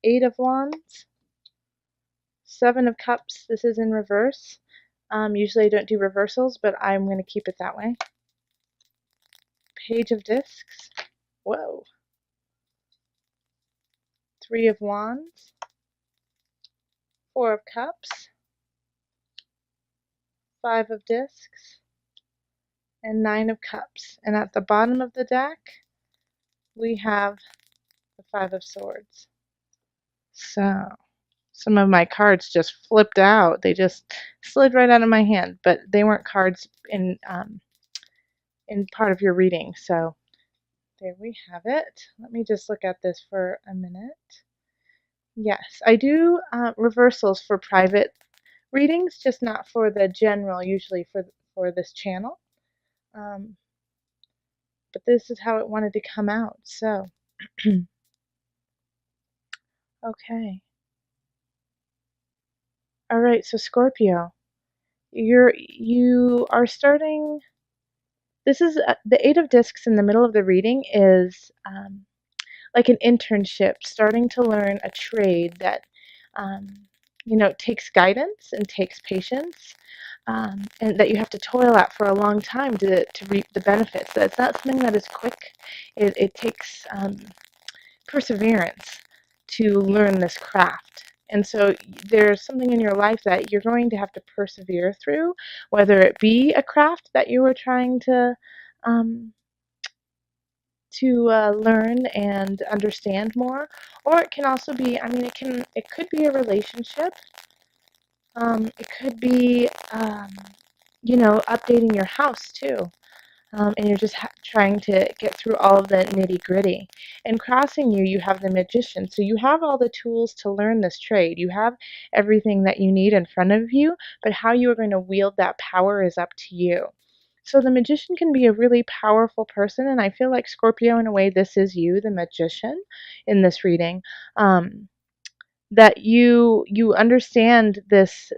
Eight of Wands, Seven of Cups. This is in reverse. Usually I don't do reversals, but I'm going to keep it that way. Page of Discs. Whoa. Three of Wands, Four of Cups, Five of Discs, and Nine of Cups. And at the bottom of the deck, we have the Five of Swords. So, some of my cards just flipped out. They just slid right out of my hand, but they weren't cards in part of your reading. So, there we have it. Let me just look at this for a minute. Yes, I do reversals for private readings, just not for the general, usually for this channel. But this is how it wanted to come out. So, okay. All right, so Scorpio, you are starting. This is the Eight of Discs in the middle of the reading is like an internship, starting to learn a trade that takes guidance and takes patience, and that you have to toil at for a long time to reap the benefits. That's not something that is quick. It takes perseverance to learn this craft. And so there's something in your life that you're going to have to persevere through, whether it be a craft that you were trying to learn and understand more, or it can also be, it could be a relationship. It could be, updating your house too. And you're just trying to get through all of the nitty gritty. And crossing you, you have the Magician. So you have all the tools to learn this trade. You have everything that you need in front of you, but how you are going to wield that power is up to you. So the Magician can be a really powerful person, and I feel like Scorpio, in a way, this is you, the Magician, in this reading. That you understand this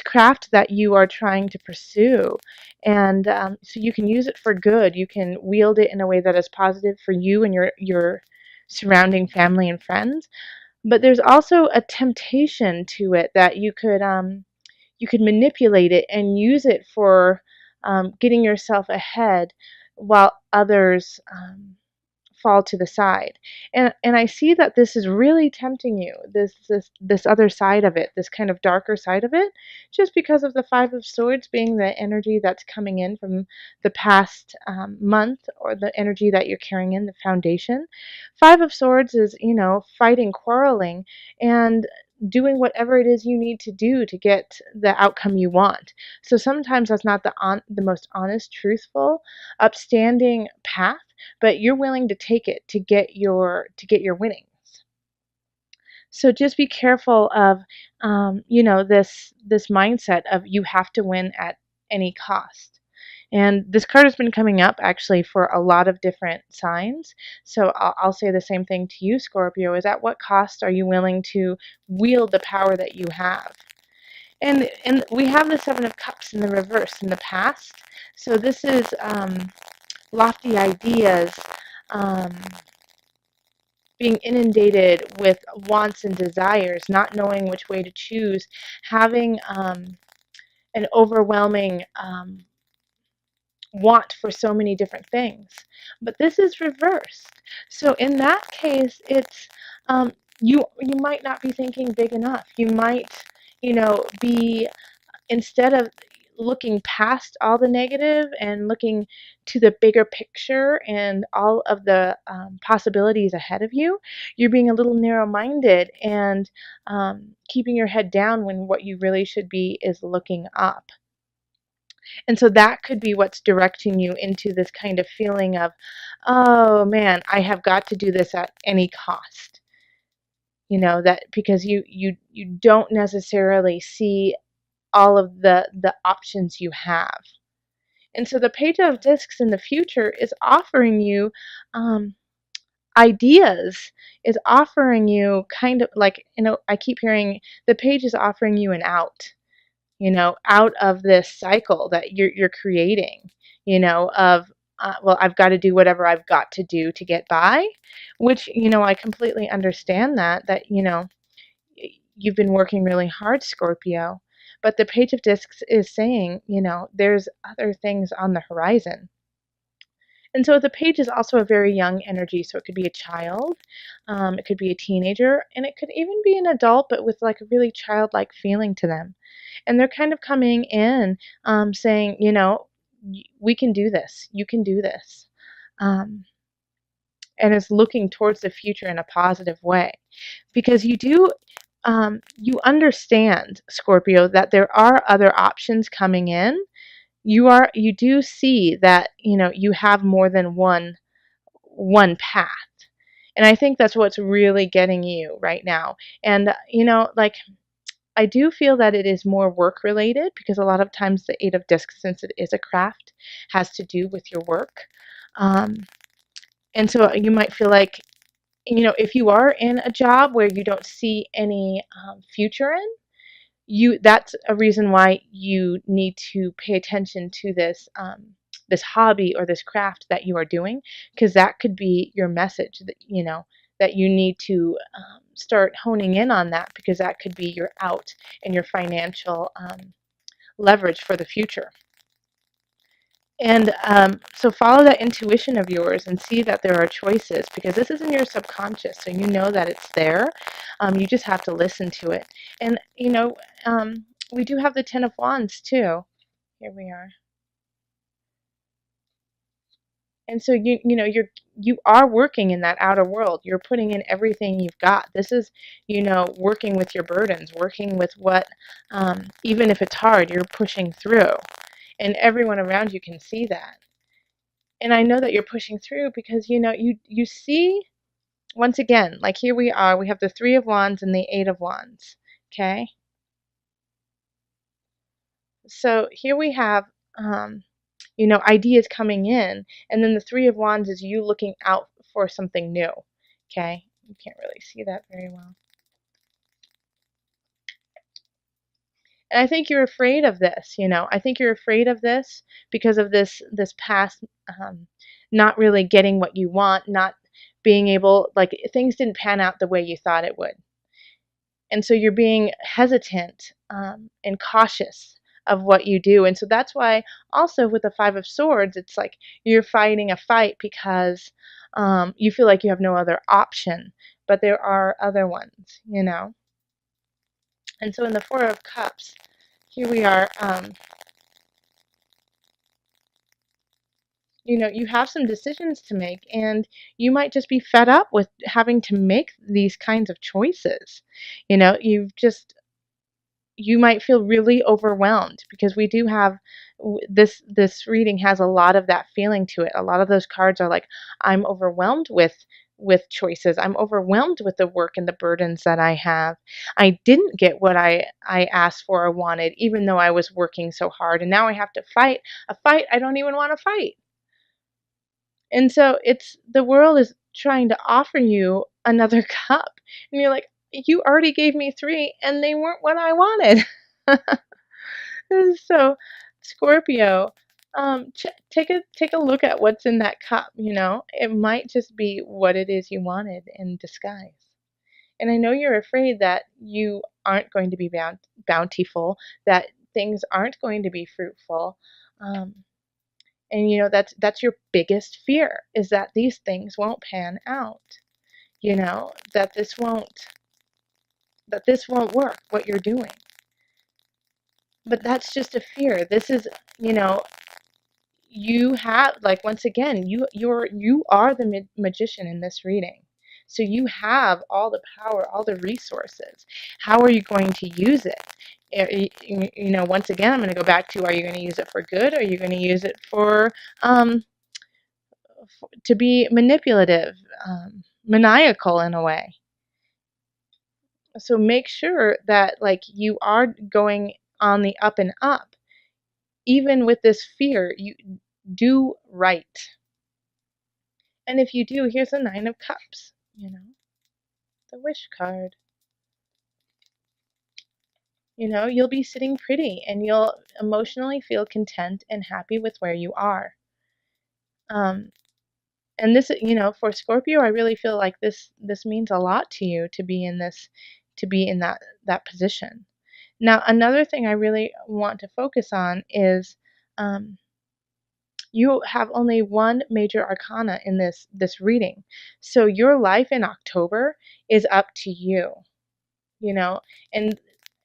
craft that you are trying to pursue, and so you can use it for good. You can wield it in a way that is positive for you and your surrounding family and friends. But there's also a temptation to it that you could manipulate it and use it for getting yourself ahead while others fall to the side. And I see that this is really tempting you, this other side of it, this kind of darker side of it, just because of the Five of Swords being the energy that's coming in from the past month, or the energy that you're carrying in, the foundation. Five of Swords is, fighting, quarreling, and doing whatever it is you need to do to get the outcome you want. So sometimes that's not the most honest, truthful, upstanding path, but you're willing to take it to get your winnings. So just be careful of this mindset of you have to win at any cost. And this card has been coming up actually for a lot of different signs. So I'll say the same thing to you, Scorpio, is at what cost are you willing to wield the power that you have? And we have the Seven of Cups in the reverse in the past. So this is lofty ideas, being inundated with wants and desires, not knowing which way to choose, having an overwhelming want for so many different things. But this is reversed. So in that case, it's you might not be thinking big enough. You might, be, instead of looking past all the negative and looking to the bigger picture and all of the possibilities ahead of you, you're being a little narrow-minded and keeping your head down when what you really should be is looking up. And so that could be what's directing you into this kind of feeling of, oh man, I have got to do this at any cost. That because you don't necessarily see all of the options you have. And so the Page of Discs in the future is offering you ideas, is offering you kind of like, I keep hearing the page is offering you an out, out of this cycle that you're creating, of well, I've got to do whatever I've got to do to get by, which, I completely understand that, you've been working really hard, Scorpio. But the Page of Discs is saying, there's other things on the horizon. And so the page is also a very young energy. So it could be a child, it could be a teenager, and it could even be an adult, but with like a really childlike feeling to them. And they're kind of coming in saying, we can do this. You can do this. Um, and is looking towards the future in a positive way. Because you understand, Scorpio, that there are other options coming in. You do see that, you have more than one path. And I think that's what's really getting you right now. And, like, I do feel that it is more work related, because a lot of times the Eight of Discs, since it is a craft, has to do with your work. Um, and so you might feel like, if you are in a job where you don't see any future in, that's a reason why you need to pay attention to this hobby or this craft that you are doing, because that could be your message, that you need to start honing in on that, because that could be your out and your financial leverage for the future. And so follow that intuition of yours and see that there are choices, because this is in your subconscious, so you know that it's there. You just have to listen to it. And, we do have the Ten of Wands too. Here we are. And so you are working in that outer world. You're putting in everything you've got. This is, working with your burdens, working with what, even if it's hard, you're pushing through. And everyone around you can see that. And I know that you're pushing through because, you see, once again, like here we are, we have the Three of Wands and the Eight of Wands. Okay? So here we have, ideas coming in, and then the Three of Wands is you looking out for something new. Okay? You can't really see that very well. And I think you're afraid of this, I think you're afraid of this because of this past, not really getting what you want, not being able, like, things didn't pan out the way you thought it would. And so you're being hesitant and cautious of what you do. And so that's why also with the Five of Swords, it's like you're fighting a fight because you feel like you have no other option, but there are other ones. And so in the Four of Cups, here we are, you have some decisions to make, and you might just be fed up with having to make these kinds of choices. You might feel really overwhelmed, because we do have this reading has a lot of that feeling to it. A lot of those cards are like, I'm overwhelmed with choices. I'm overwhelmed with the work and the burdens that I have. I didn't get what I asked for or wanted, even though I was working so hard, and now I have to fight a fight I don't even want to fight. And so it's the world is trying to offer you another cup. And you're like, you already gave me three and they weren't what I wanted. So, Scorpio, take a look at what's in that cup. It might just be what it is you wanted in disguise. And I know you're afraid that you aren't going to be bountiful, that things aren't going to be fruitful. And that's your biggest fear, is that these things won't pan out. That this won't work, what you're doing. But that's just a fear. This is, you have, like, once again, you are the magician in this reading. So you have all the power, all the resources. How are you going to use it? Once again, I'm going to go back to, are you going to use it for good, or are you going to use it for to be manipulative, maniacal in a way? So make sure that, like, you are going on the up and up. Even with this fear, you do right. And if you do, here's the Nine of Cups, the wish card. You'll be sitting pretty, and you'll emotionally feel content and happy with where you are. Um, and this, for Scorpio, I really feel like this means a lot to you to be in that position. Now, another thing I really want to focus on is um, you have only one major arcana in this reading. So your life in October is up to you, you know. And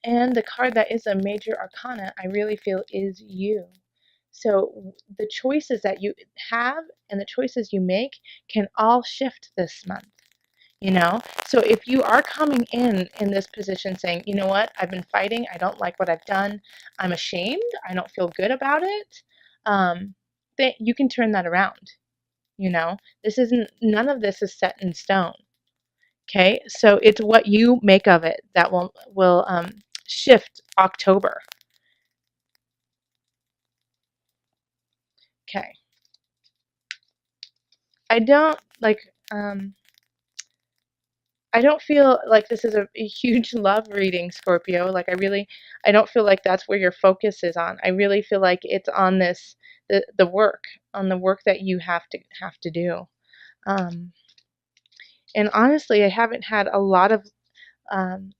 the card that is a major arcana, I really feel is you. So the choices that you have and the choices you make can all shift this month, you know? So if you are coming in this position saying, you know what, I've been fighting, I don't like what I've done, I'm ashamed, I don't feel good about it, then you can turn that around, you know? None of this is set in stone, okay? So it's what you make of it that will shift October, okay? I don't like, I don't feel like this is a huge love reading, Scorpio. Like I don't feel like that's where your focus is on. I really feel like it's on the work, on the work that you have to do. Um, and honestly, I haven't had a lot of um,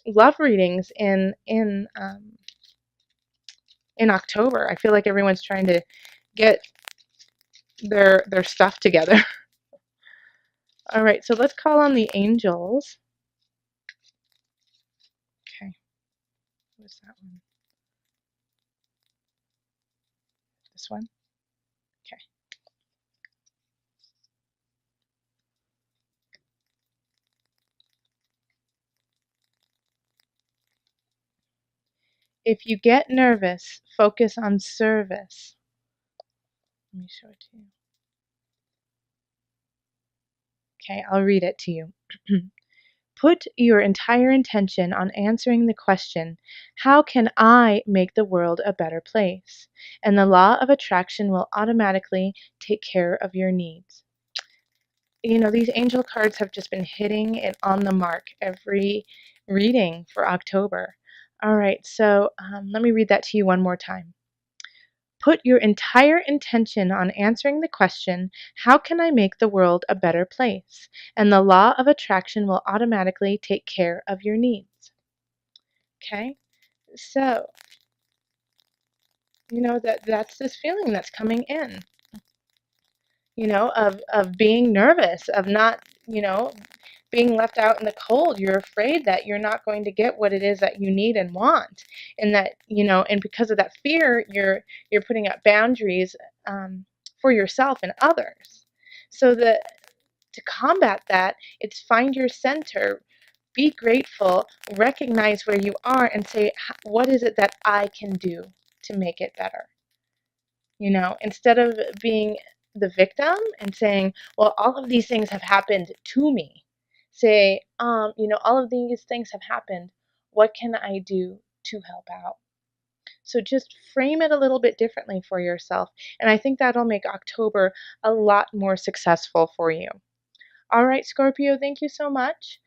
love readings in October. I feel like everyone's trying to get their stuff together. All right, so let's call on the angels. Okay, what's that one? This one? Okay. If you get nervous, focus on service. Let me show it to you. Okay, I'll read it to you. Put your entire intention on answering the question, how can I make the world a better place? And the law of attraction will automatically take care of your needs. These angel cards have just been hitting it on the mark every reading for October. All right, so let me read that to you one more time. Put your entire intention on answering the question, how can I make the world a better place? And the law of attraction will automatically take care of your needs. Okay? So, that's this feeling that's coming in, of being nervous, of not, being left out in the cold. You're afraid that you're not going to get what it is that you need and want, and that and because of that fear, you're putting up boundaries for yourself and others. So that to combat that, it's find your center, be grateful, recognize where you are, and say, what is it that I can do to make it better? Instead of being the victim and saying, well, all of these things have happened to me, say, all of these things have happened. What can I do to help out? So just frame it a little bit differently for yourself. And I think that'll make October a lot more successful for you. All right, Scorpio, thank you so much.